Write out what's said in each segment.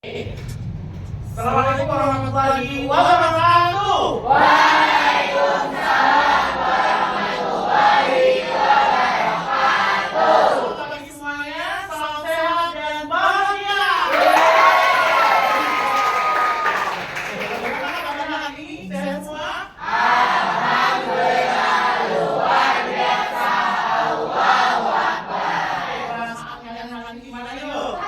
Assalamualaikum warahmatullahi wabarakatuh. Waalaikumsalam warahmatullahi wabarakatuh. Selamat pagi semuanya, salam sehat dan bahagia. Bagaimana kabar hari ini? Sehat semua? Alhamdulillah luar biasa. Allahu Akbar. Perasaan kalian hari ini gimana yuk?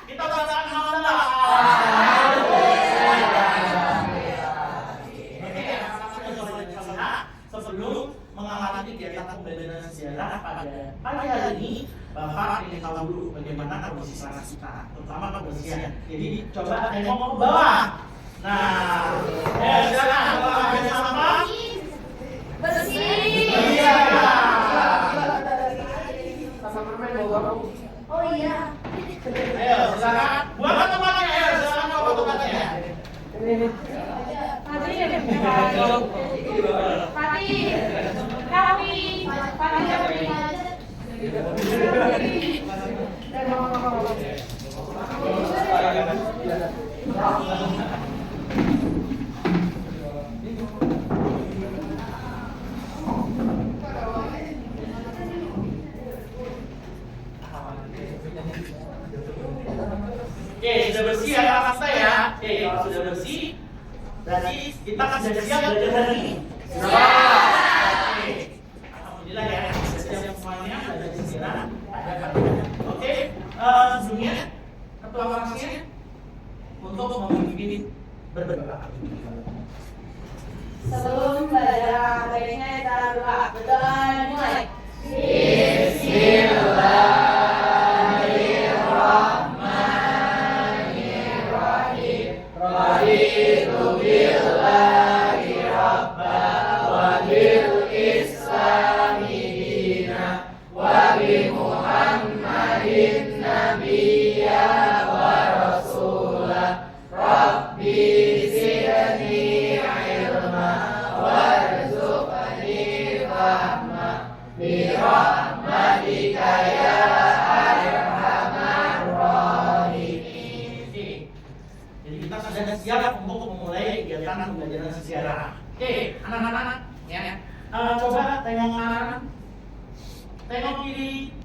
Kita bacaan alhamdulillah. Sebelum mengalami kegiatan pembelajaran sejarah pada pagi hari ini, Bapak ingin tahu dulu bagaimana kondisi saraf kita, terutama kebersihan. Jadi coba tengok ke bawah. Nah, silakan kalau ada sampah. Bersih. Iya. Oh iya. Ayo, silakan. Buangkan tempatnya. Ayo, silakan bawa tempatnya. Oke, sudah bersih ya anak saya. Oke, kalau sudah bersih, berarti kita kan sudah siap belajar hari ini. Oke, alhamdulillah ya, sudah siap semuanya belajar sejarah. Oke, sebelumnya ketua kelasnya untuk memimpin berdoa. Sebelum belajar baiknya kita doa. Berdoa mulai. Bismillahirrahmanirrahim. Raditu billahi rabba wa bil islami dina wa bi Muhammadin nabiyya wa rasulah. Rabbi zidni ilma warzuqni fahma bi rahmatika ya arhamar rahimin. Jadi kita sudah siap untuk memulai kegiatan pembelajaran sejarah. Oke, anak-anak, ya. Coba tengok kanan, tengok kiri.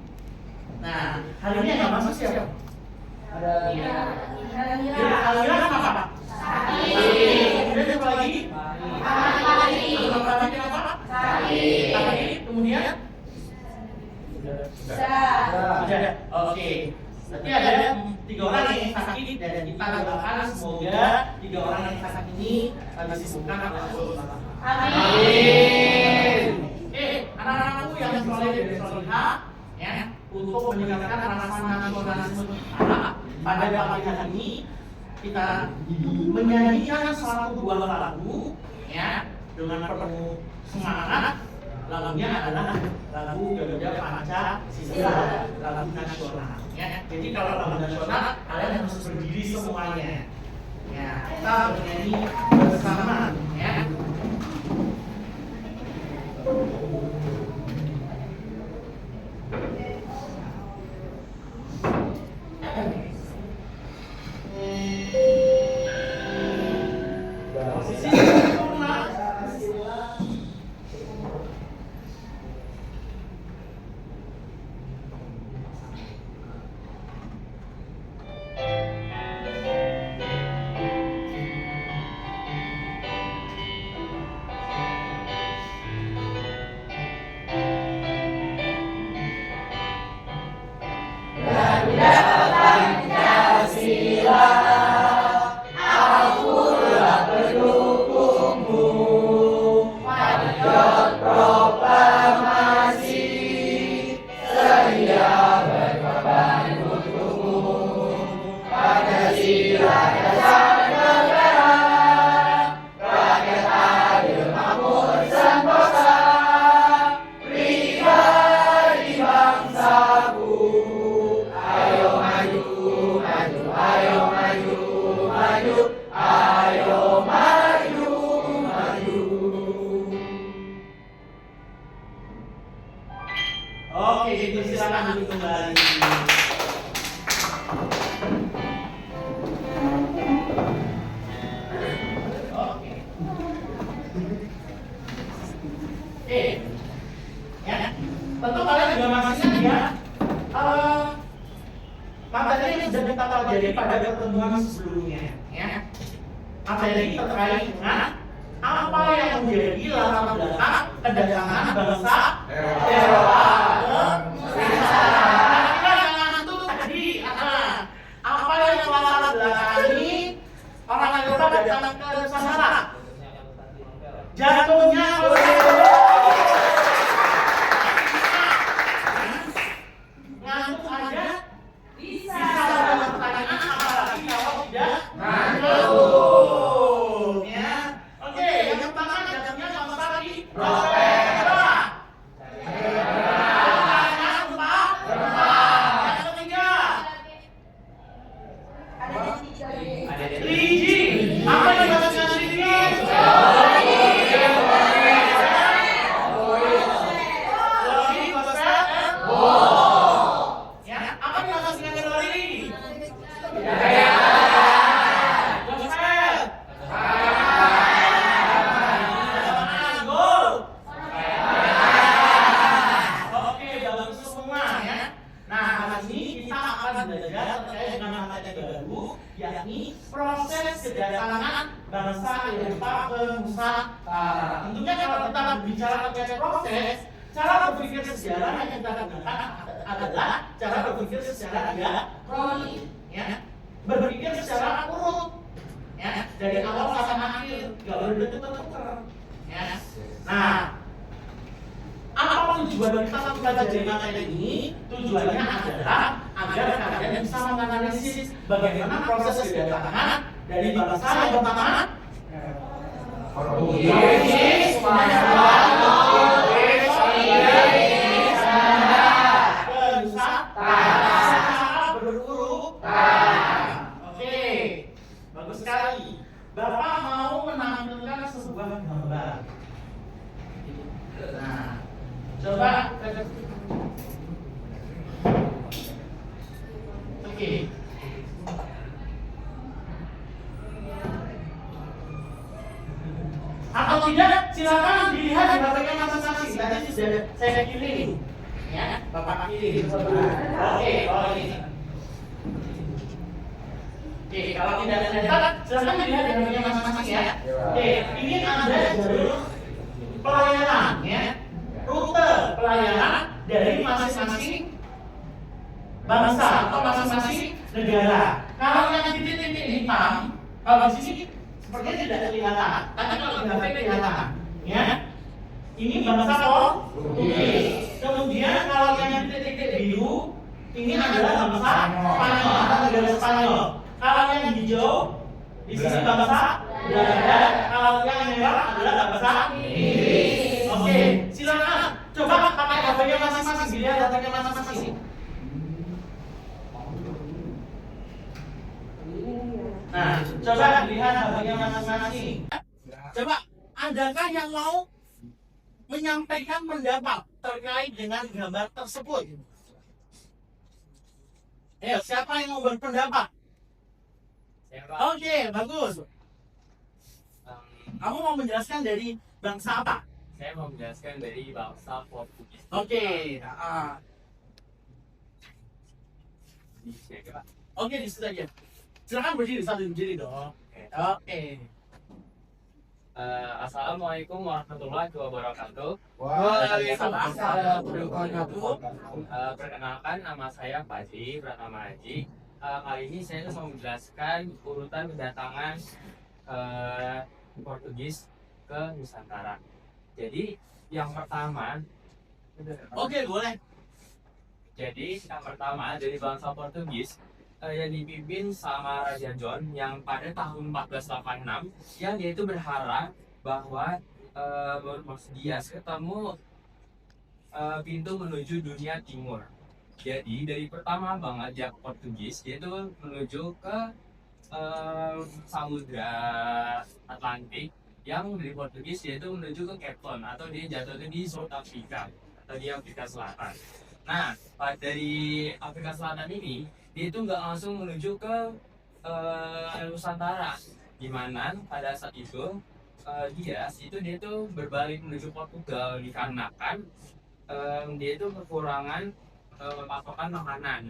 Nah, hari ini yang masuk siapa? Alhamdulillah apa? Kemudian siapa lagi? Lagi apa? Kaki. Kemudian? Sudah. Oke. Berarti ada 3 orang yang sakit dan kita doakan semoga 3 orang yang sakit ini disembuhkan oleh Allah. Amin. Oke, anak-anakku yang soleh dan solehah, ya, untuk meningkatkan rasa nasionalisme kita pada pagi hari ini kita menyanyikan suatu buah lagu, ya, dengan penuh semangat. Lagunya adalah lagu Garuda Pancasila, lagu nasional. Ya, jadi kalau lagu nasional kalian harus berdiri semuanya. Ya, kita bernyanyi bersama, ya. Posisi sempurna. kembali. Oke. Ya. Tentu kalian juga masih ingat ya. Materi ini sudah kita pelajari pada pertemuan sebelumnya, ya. Materi ini terkait dengan apa yang menjadi latar belakang kedatangan bangsa Eropa ke Nusantara. Kita jangan tuh tadi apa yang latar belakangi orang Eropa datang ke Nusantara. Jatuhnya ngantuk aja bisa dalam pertanyaan apalagi kalau tidak ngantuk, ya. Oke, yang pertama jatuhnya bangsa di Eropa. Pertanyaan tentang Eropa. Yang ketiga, religi. Apa yang dimaksud religi? Proses kedatangan bangsa Eropa ke Nusantara. Tentunya kalau kita berbicara terkait proses, cara berpikir sejarah yang kita gunakan adalah cara berpikir secara diakronik, ya. Berpikir secara urut, ya, dari awal sampai akhir, nggak boleh bertukar-tukar, ya. Nah, apa tujuan kita mempelajari materi ini? Tujuannya adalah agar kalian bisa menganalisis bagaimana proses kedatangan dari bangsa yang pertama Portugis, ke Nusantara berurut. Oke, bagus sekali. Bapak mau menampilkan sebuah gambar. Nah, coba. Oke. Atau tidak, silakan dilihat di HP-nya masing-masing. Tadi sudah saya kirim, ya, Bapak kirim. Oke, ini. Oke, kalau tidak ada, silakan dilihat di HP-nya masing-masing, ya. Oke, ini ada jalur pelayanan, ya, rute pelayanan dari masing-masing bangsa atau masing-masing negara. Kalau yang titik-titik hitam, kalau di sini sepertinya tidak kelihatan, tapi kalau di HP kelihatan, ya. Ini bangsa Portugis. Kemudian kalau yang titik-titik biru, ini adalah bangsa Spanyol atau negara Spanyol. Kalau yang hijau, di sini bangsa Belanda. Kalau yang merah adalah bangsa Inggris. Oke, silakan coba pakai HP-nya masing-masing, dilihat HP-nya masing-masing. Nah, coba lihat HP-nya masing-masing. Coba, adakah yang mau menyampaikan pendapat terkait dengan gambar tersebut? Ayo, siapa yang mau berpendapat? Oke, bagus. Kamu mau menjelaskan dari bangsa apa? Saya mau menjelaskan dari bangsa Portugis. Oke, oke, di situ aja. Silakan berdiri, sambil berdiri dong. Oke. Assalamualaikum warahmatullahi wabarakatuh. Waalaikumsalam warahmatullahi wabarakatuh. Perkenalkan, nama saya Fadli Pratama Haji. Kali ini saya mau menjelaskan urutan kedatangan Portugis ke Nusantara. Jadi yang pertama, Oke, boleh. Jadi yang pertama dari bangsa Portugis yang dipimpin sama Raja John yang pada tahun 1486, yang dia itu berharap bahwa Dias ketemu pintu menuju dunia timur. Jadi dari pertama banget Portugis dia itu menuju ke Samudra Atlantik, yang dari Portugis dia itu menuju ke Cape Town atau dia jatuh di South Africa atau di Afrika Selatan. Nah, dari Afrika Selatan ini, dia itu nggak langsung menuju ke Nusantara, dimana pada saat itu dia tuh berbalik menuju Portugal dikarenakan dia itu kekurangan pasokan makanan.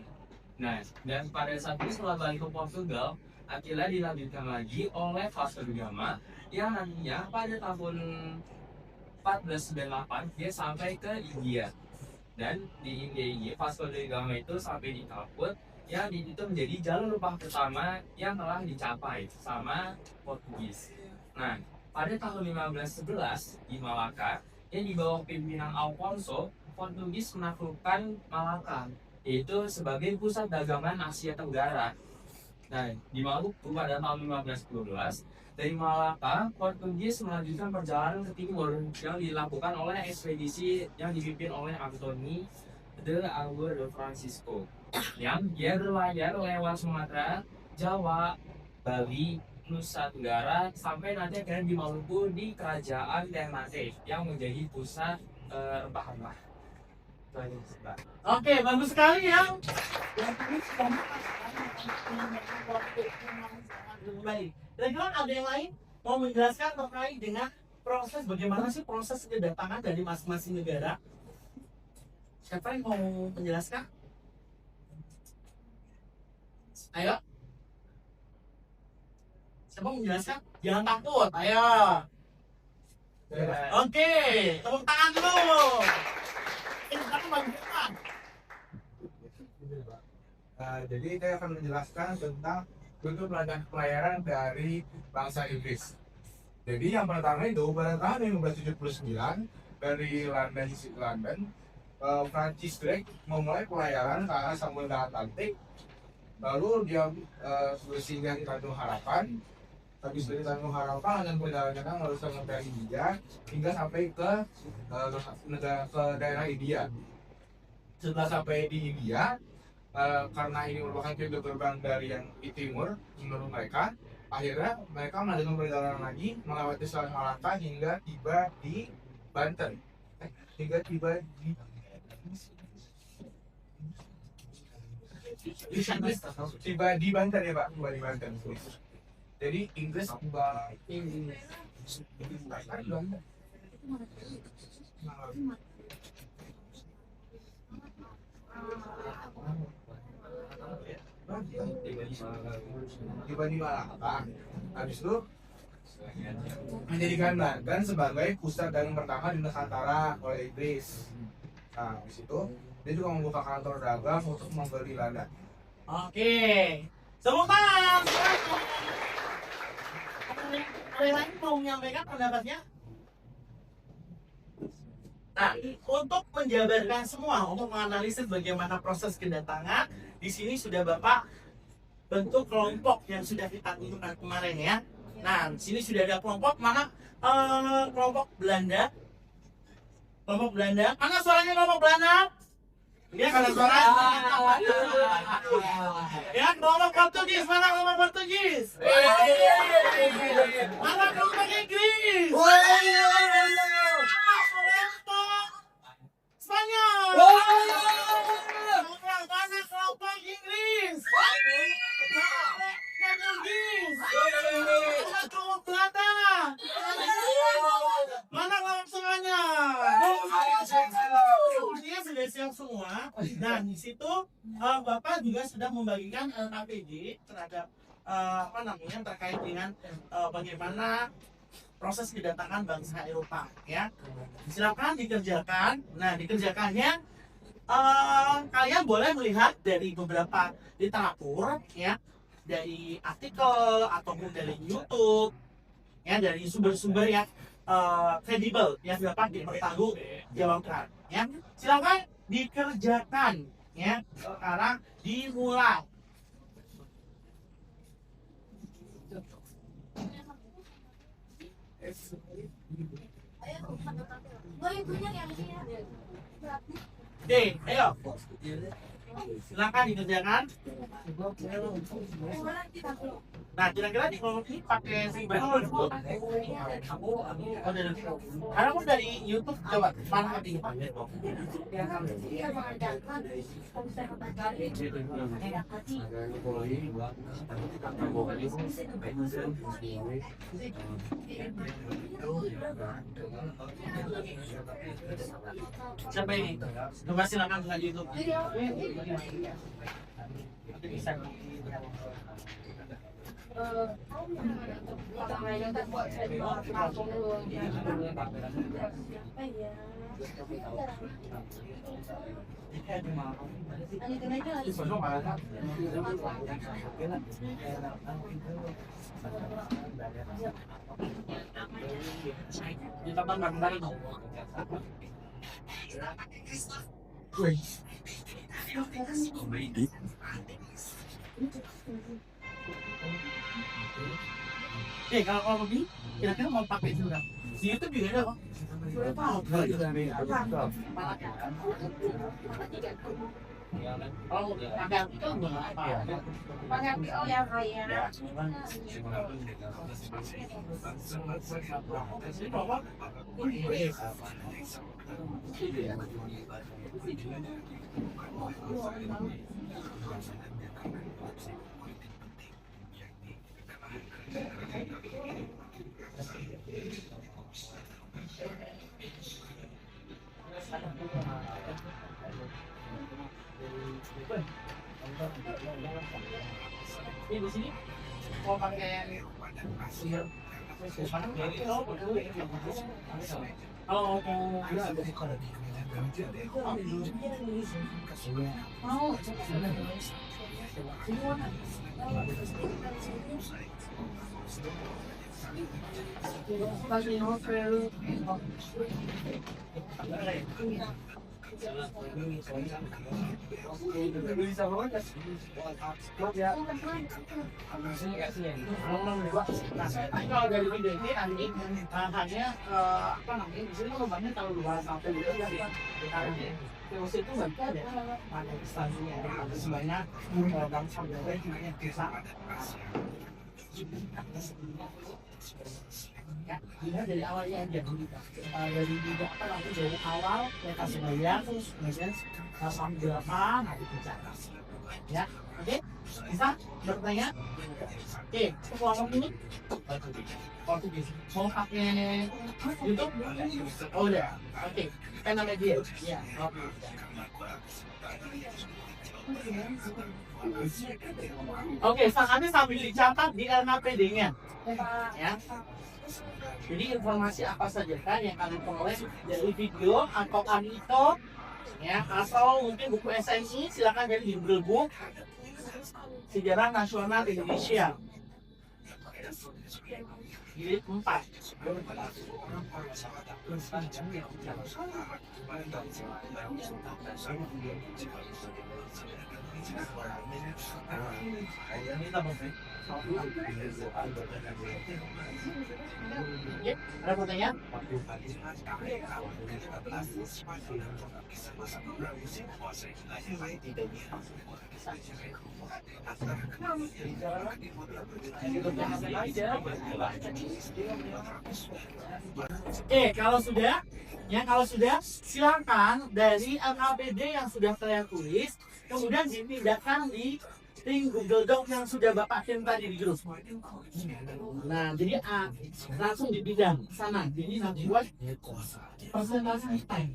Nah, dan pada saat itu setelah balik ke Portugal, akhirnya dilanjutkan lagi oleh Vasco da Gama yang nantinya pada tahun 1498 dia sampai ke India. Dan di India ini Vasco da Gama itu sampai di Kalkut yang itu menjadi jalur rempah pertama yang telah dicapai sama Portugis. Nah, pada tahun 1511 di Malaka yang di bawah pimpinan Alfonso, Portugis menaklukkan Malaka, yaitu sebagai pusat dagangan Asia Tenggara. Nah, di Maluku pada tahun 1512, dari Malaka, Portugis melanjutkan perjalanan ke timur yang dilakukan oleh ekspedisi yang dipimpin oleh Antoni de Albuquerque de Francisco, yang dia berlayar lewat Sumatera, Jawa, Bali, Nusa Tenggara, sampai nanti akhirnya di Maluku di kerajaan Ternate yang menjadi pusat rempah-rempah. Itu aja, Mbak. Oke, bagus sekali ya. Baik. Kira-kira ada yang lain mau menjelaskan terkait dengan proses bagaimana sih proses kedatangan dari masing-masing negara? Siapa yang mau menjelaskan? Ayo. Siapa mau menjelaskan? Jangan takut, ayo. Oke, tepuk tangan dulu. Ini sekarang bagus banget. Jadi saya akan menjelaskan tentang bentuk pelayaran dari bangsa Inggris. Jadi yang pertama itu pada tahun 1579 dari London, Francis Drake memulai pelayaran ke arah Samudra Atlantik. Lalu dia bersinggah di Tanjung Harapan. Habis dari Tanjung Harapan dengan perjalanan harus sampai India hingga sampai ke daerah India. Setelah sampai di India, karena ini merupakan pintu gerbang dari yang di timur menurut mereka, akhirnya mereka melanjutkan perjalanan lagi melewati Selat Malaka hingga tiba di Banten. Tiba di Banten ya Pak, tiba di Banten. Jadi Inggris tiba di Malaka. Habis itu menjadikan Banten sebagai pusat dagang pertama di Nusantara oleh Inggris. Nah, habis itu dia juga membuka kantor dagang untuk membeli lada. Oke, tepuk tangan. Ada yang lain mau menyampaikan pendapatnya? Nah, untuk menjabarkan semua, untuk menganalisis bagaimana proses kedatangan, di sini sudah Bapak bentuk kelompok yang sudah kita tentukan kemarin ya. Nah, di sini sudah ada kelompok mana? Kelompok Belanda. Kelompok Belanda. Mana suaranya kelompok Belanda? Ya, kalau suara. Ya, kelompok Portugis. Mana kelompok Portugis? Mana kelompok Inggris? Spanyol. Mana kelompok Inggris? Portugis. Mana kelompok Belanda? Mana kelompok semuanya? Semuanya sudah siap semua. Nah, di situ Bapak juga sudah membagikan KPD terhadap terkait dengan bagaimana proses kedatangan bangsa Eropa ya. Silakan dikerjakan. Nah, dikerjakannya kalian boleh melihat dari beberapa literatur ya, dari artikel ataupun dari YouTube ya, dari sumber-sumber yang kredibel yang dapat dipertanggungjawabkan ya. Silakan dikerjakan ya. Sekarang dimulai. Oke, ayo. Silakan dikerjakan. Nah, kira-kira di kelompok ini pakai si Karena aku dari YouTube coba mana di siapa ini? Coba silakan buka YouTube. Bisa. Ditambah bareng-bareng dong. Kalau lebih, kira-kira mau pakai itu enggak? Di YouTube juga ada kok. Oh, pakai itu enggak apa? Pakai PO yang kaya. Ini di sini mau pakai kalau mau kalau dari video ini nanti hanya apa namanya di sini lubangnya terlalu luas sampai gitu ya VOC itu nggak bisa ada pada instansinya ada sebanyak lubang sampai yang bisa ya, dilihat dari awalnya aja dari apa namanya dari awal kita kasih bayar terus kemudian sampai berapa nanti bicara ya oke bisa bertanya oke ngomong ini Portugis mau pakai YouTube oh udah oke kan nama dia ya oke sakannya sambil dicatat di RNAPD-nya ya. Jadi informasi apa saja kan yang kalian peroleh dari video atau itu ya atau mungkin buku SNI silakan dari Bible Book Sejarah Nasional Indonesia jilid 4. Ya, ada pertanyaan? Kalau sudah, ya kalau sudah, silakan dari LKPD yang sudah kalian tulis, kemudian dipindahkan di link Google Doc yang sudah Bapak kirim tadi di grup. Nah, jadi langsung dipindah ke sana. Jadi nanti buat presentasi time.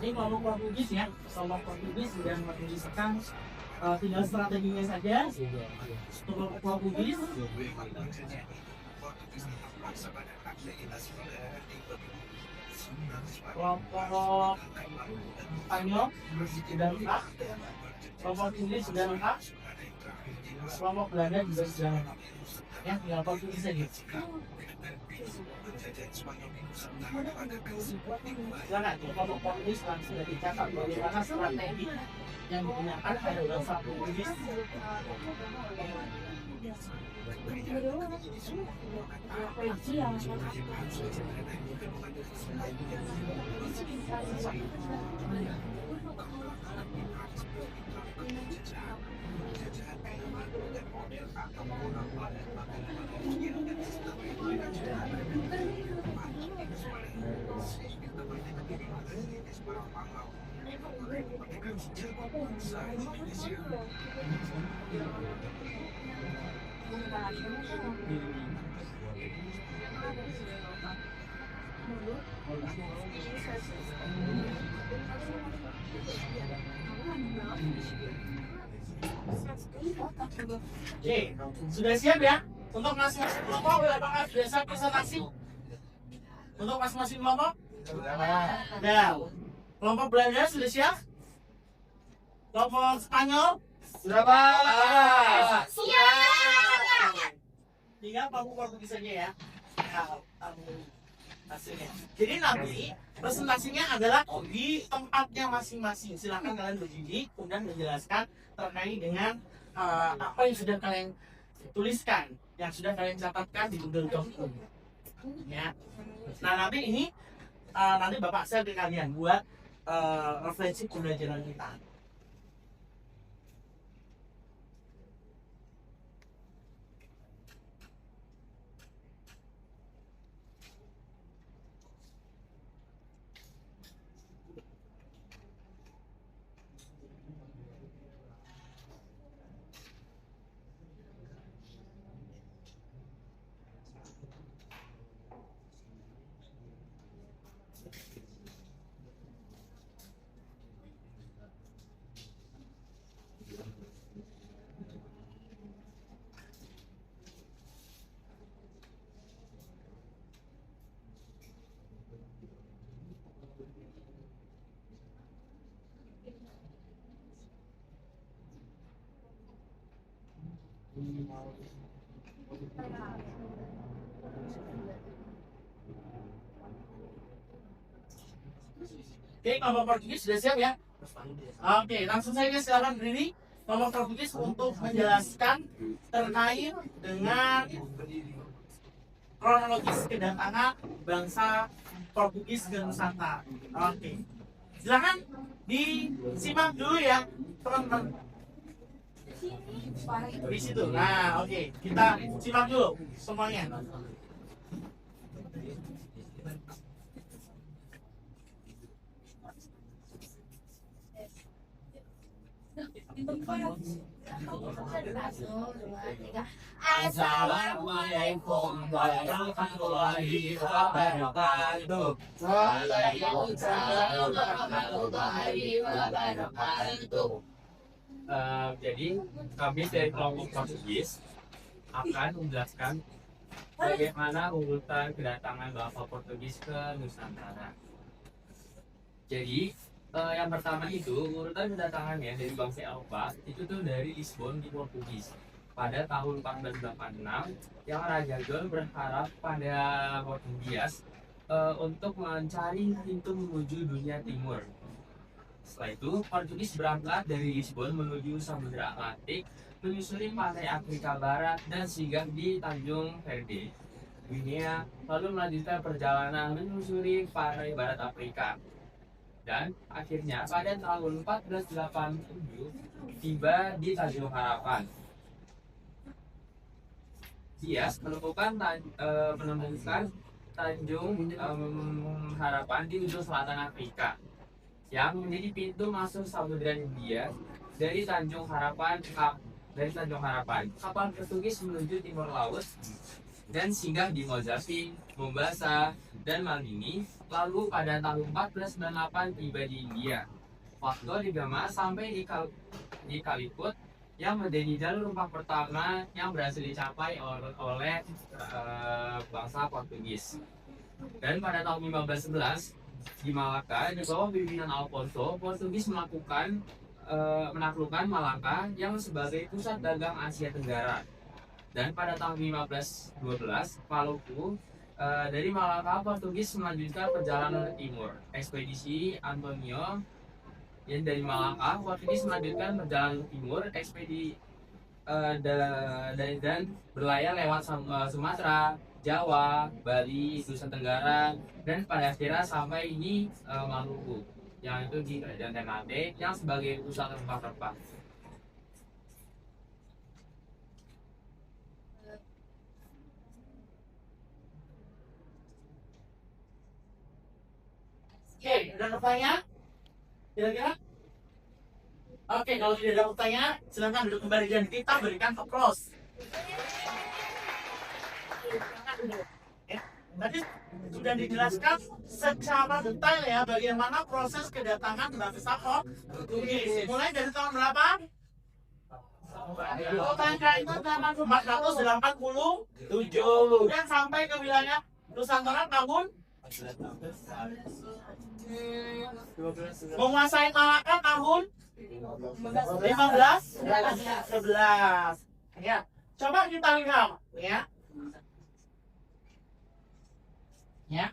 Ini kelompok Portugis ya, kelompok Portugis yang menuliskan tinggal strateginya saja. Untuk Portugis, kelompok Spanyol sudah lengkap, kelompok Inggris sudah lengkap, kelompok Belanda juga sudah lengkap. Ya, tinggal Portugis saja. Silakan, kelompok Portugis langsung dicatat bagaimana strategi yang digunakan pada bangsa Portugis. Oke, sudah siap ya? Untuk masing-masing kelompok, apakah sudah siap presentasi? Untuk masing-masing kelompok? Sudah. Kelompok Belanda sudah siap? Kelompok Spanyol? Sudah Pak. Siap. Tinggal kelompok Portugis saja ya. Hasilnya. Jadi nanti presentasinya adalah di tempatnya masing-masing. Silakan kalian berdiri kemudian menjelaskan terkait dengan apa yang sudah kalian tuliskan, yang sudah kalian catatkan di Google Docs. Ya. Nah nanti ini nanti Bapak share ke kalian buat referensi pembelajaran kita. Oke, kelompok Portugis sudah siap ya? Oke, langsung saja silakan berdiri kelompok Portugis untuk menjelaskan terkait dengan kronologis kedatangan bangsa Portugis ke Nusantara. Oke, silakan disimak dulu ya, teman-teman. Di situ. Nah, oke, kita simak dulu semuanya. Assalamualaikum warahmatullahi wabarakatuh. Waalaikumsalam warahmatullahi wabarakatuh. Jadi kami dari kelompok Portugis akan menjelaskan bagaimana urutan kedatangan bangsa Portugis ke Nusantara. Jadi yang pertama itu urutan kedatangannya dari bangsa Eropa itu tuh dari Lisbon di Portugis pada tahun 1486 yang Raja John berharap pada Portugis untuk mencari pintu menuju dunia timur. Setelah itu Portugis berangkat dari Lisbon menuju Samudra Atlantik, menyusuri pantai Afrika Barat dan singgah di Tanjung Verde, Guinea, lalu melanjutkan perjalanan menyusuri pantai Barat Afrika. Dan akhirnya pada tahun 1487 tiba di Tanjung Harapan. Dia menemukan Tanjung Harapan di ujung selatan Afrika yang menjadi pintu masuk Samudra Hindia. Dari Tanjung Harapan kapal Portugis menuju timur laut dan singgah di Mozambik, Mombasa, dan Malini. Lalu pada tahun 1498 tiba di India. Vasco da Gama sampai di di Kaliput yang menjadi jalur rempah pertama yang berhasil dicapai oleh bangsa Portugis. Dan pada tahun 1511 di Malaka di bawah pimpinan Alfonso, Portugis menaklukkan Malaka yang sebagai pusat dagang Asia Tenggara. Dan pada tahun 1512 Maluku dari Malaka, Portugis melanjutkan perjalanan ke timur. Ekspedisi Antonio yang dari Malaka, Portugis melanjutkan perjalanan ke timur. Dan berlayar lewat Sumatera, Jawa, Bali, Nusa Tenggara, dan pada akhirnya sampai di Maluku, yang itu di Kerajaan Ternate yang sebagai pusat rempah-rempah. Oke, ada pertanyaan? Kira-kira? Oke, kalau tidak ada pertanyaan, silakan duduk kembali dan kita berikan applause. Ya, tadi sudah dijelaskan secara detail ya bagaimana proses kedatangan bangsa Portugis. Mulai dari tahun berapa? Tanggal itu tahun 1487 dan sampai ke wilayah Nusantara tahun menguasai Malaka tahun 1511. Ya, coba kita lihat ya. Ya.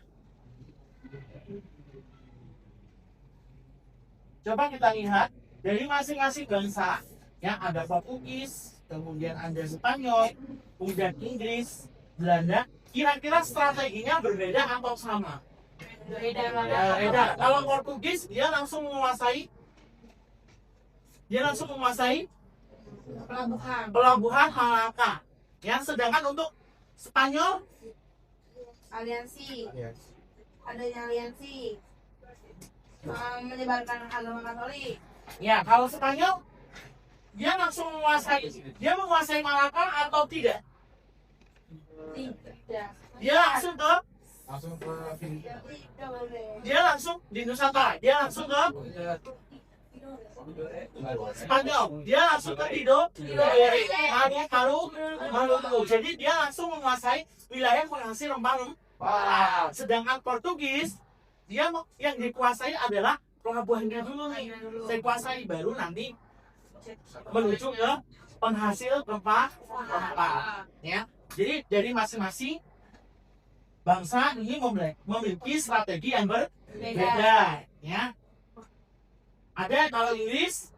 Coba kita lihat dari masing-masing bangsa yang ada Portugis, kemudian ada Spanyol, kemudian Inggris, Belanda. Kira-kira strateginya berbeda atau sama? Beda. Kalau Portugis dia langsung menguasai pelabuhan Malaka. Yang sedangkan untuk Spanyol aliansi menyebarkan agama Katolik. ya, kalau Spanyol dia langsung menguasai Malaka atau tidak? Tidak. Dia langsung di Nusantara. Dia langsung ke Spanyol. Dia langsung ke Maluku. Jadi dia langsung menguasai wilayah penghasil rempah-rempah. Sedangkan Portugis dia yang dikuasai adalah pelabuhannya dulu nih. Saya kuasai baru nanti menuju ke penghasil rempah-rempah. Ya. Jadi dari masing-masing bangsa ini memiliki strategi yang berbeda, ya. Ada kalau Inggris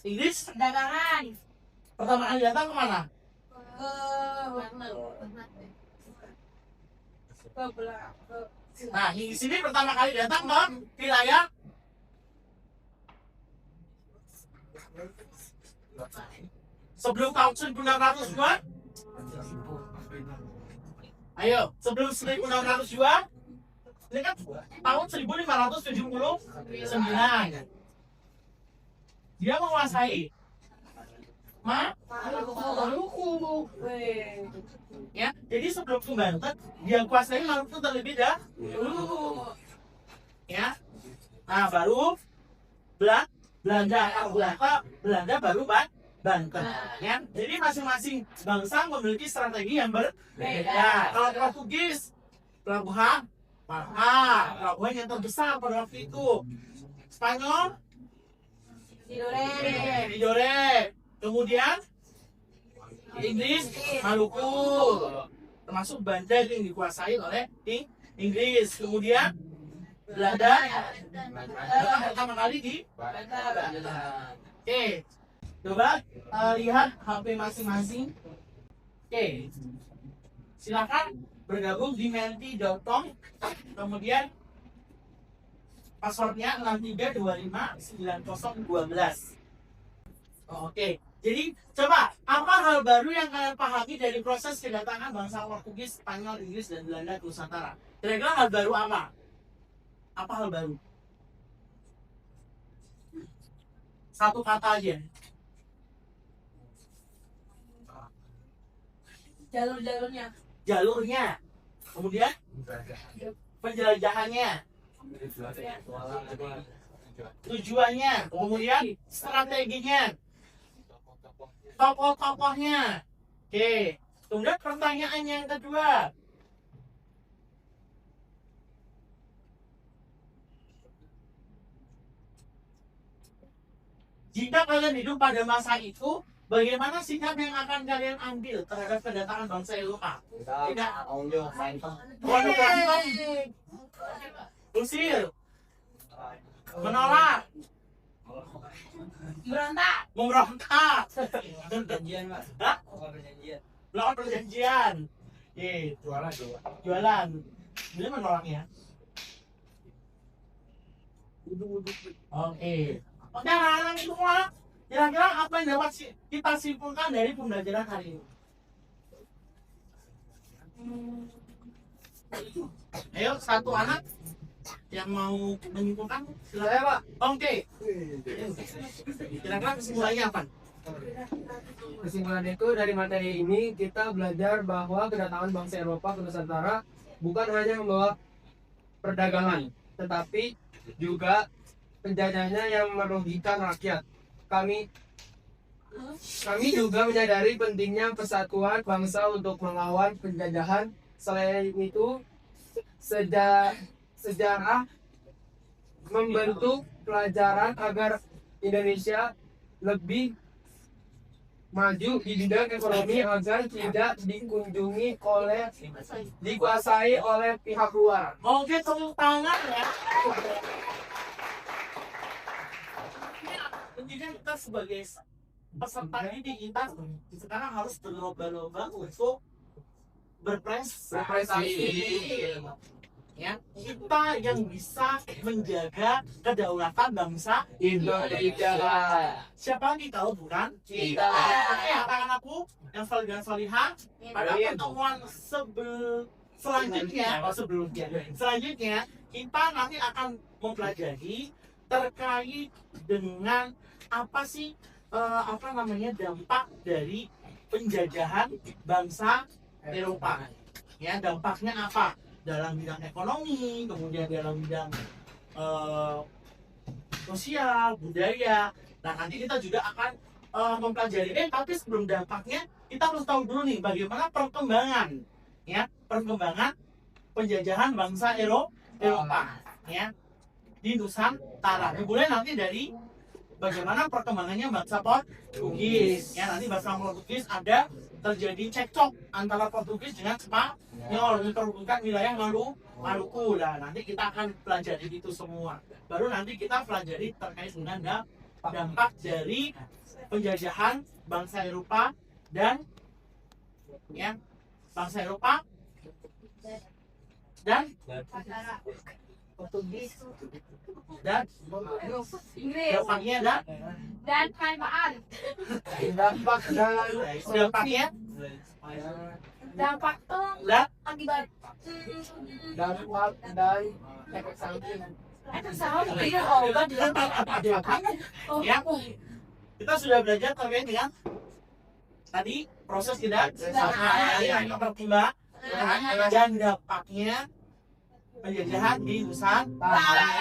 Perdagangan pertama kali datang kemana? Nah, di sini pertama kali datang ke wilayah sebelum tahun 1902. Ayo, sebelum 1902, ini kan tahun 1579. Dia menguasai Maluku. Ya, jadi sebelum ke Banten, dia kuasai Maluku terlebih dahulu. Ya, nah baru Belanda baru Banten. Ya, jadi masing-masing bangsa memiliki strategi yang berbeda. Kalau Portugis, pelabuhan yang terbesar pada waktu itu. Spanyol, Tidore. Kemudian Inggris, Maluku, termasuk Banda yang dikuasai oleh Inggris. Kemudian Belanda pertama kali di Banda. Oke, coba lihat HP masing-masing. Oke, silakan bergabung di menti.com. Kemudian passwordnya 63259012. Oke, jadi coba apa hal baru yang kalian pahami dari proses kedatangan bangsa Portugis, Spanyol, Inggris, dan Belanda ke Nusantara? Kira-kira hal baru apa? Apa hal baru? Satu kata aja. Jalurnya. Kemudian penjelajahannya. tujuannya, kemudian strateginya, tokoh-tokohnya. Oke, kemudian pertanyaan yang kedua. Jika kalian hidup pada masa itu, bagaimana sikap yang akan kalian ambil terhadap kedatangan bangsa Eropa? Tidak. Usir, menolak, Berontak. memberontak, Perjanjian, Pak. Hah? Perjanjian. melakukan perjanjian, jualan jualan. Ini menolaknya. Oke. Oke, anak-anak semua, kira-kira apa yang dapat kita simpulkan dari pembelajaran hari ini? Ayo, satu anak yang mau menyimpulkan, silakan Pak. Oke. Kira-kira kesimpulannya apa? Kesimpulan itu dari materi ini kita belajar bahwa kedatangan bangsa Eropa ke Nusantara bukan hanya membawa perdagangan, tetapi juga penjajahnya yang merugikan rakyat. Kami juga menyadari pentingnya persatuan bangsa untuk melawan penjajahan. Selain itu, sejarah membentuk pelajaran agar Indonesia lebih maju di bidang ekonomi agar tidak dikuasai oleh pihak luar. Oke, tepuk tangan ya. Intinya kita sebagai peserta ini kita sekarang harus berlomba-lomba untuk berprestasi. Ya, kita yang bisa menjaga kedaulatan bangsa Indonesia. Siapa yang tahu bukan? Kita. Oke, anak-anakku yang salih dan salihah, pada pertemuan selanjutnya kita nanti akan mempelajari terkait dengan apa sih dampak dari penjajahan bangsa Eropa. Ya, dampaknya apa dalam bidang ekonomi, kemudian dalam bidang sosial, budaya. Nah, nanti kita juga akan mempelajari. Tapi sebelum dampaknya, kita harus tahu dulu nih bagaimana perkembangan penjajahan bangsa Eropa, ya, di Nusantara. Dimulai nanti dari bagaimana perkembangannya bangsa Portugis. Ya, nanti bangsa Portugis ada terjadi cekcok antara Portugis dengan Spanyol, memperebutkan wilayah Maluku. Nah, nanti kita akan pelajari itu semua. Baru nanti kita pelajari terkait dengan dampak dari penjajahan bangsa Eropa dan Portugis. Dan Inggris. dampaknya Dan Taiwan. Dampak tuh dan akibat efek samping. ya, kita sudah belajar terkait dengan tadi proses tidak pertimbangan dan dampaknya penjajahan di Nusantara.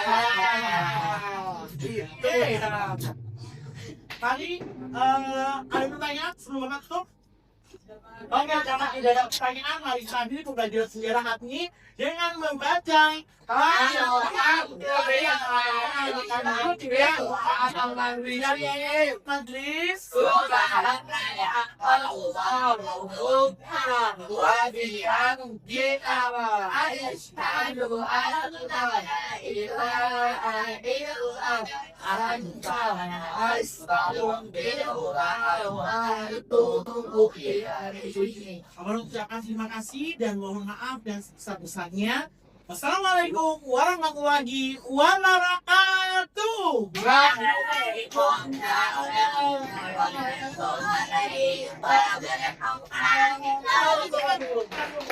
Tadi ada pertanyaan sebelum Bapak tutup? Oke, karena tidak ada pertanyaan, mari kita akhiri pembelajaran sejarah hari ini dengan membaca Majlis mengucapkan terima kasih dan mohon maaf dan sebesar-besarnya. Wassalamualaikum warahmatullahi wabarakatuh. Waalaikumsalam warahmatullahi wabarakatuh.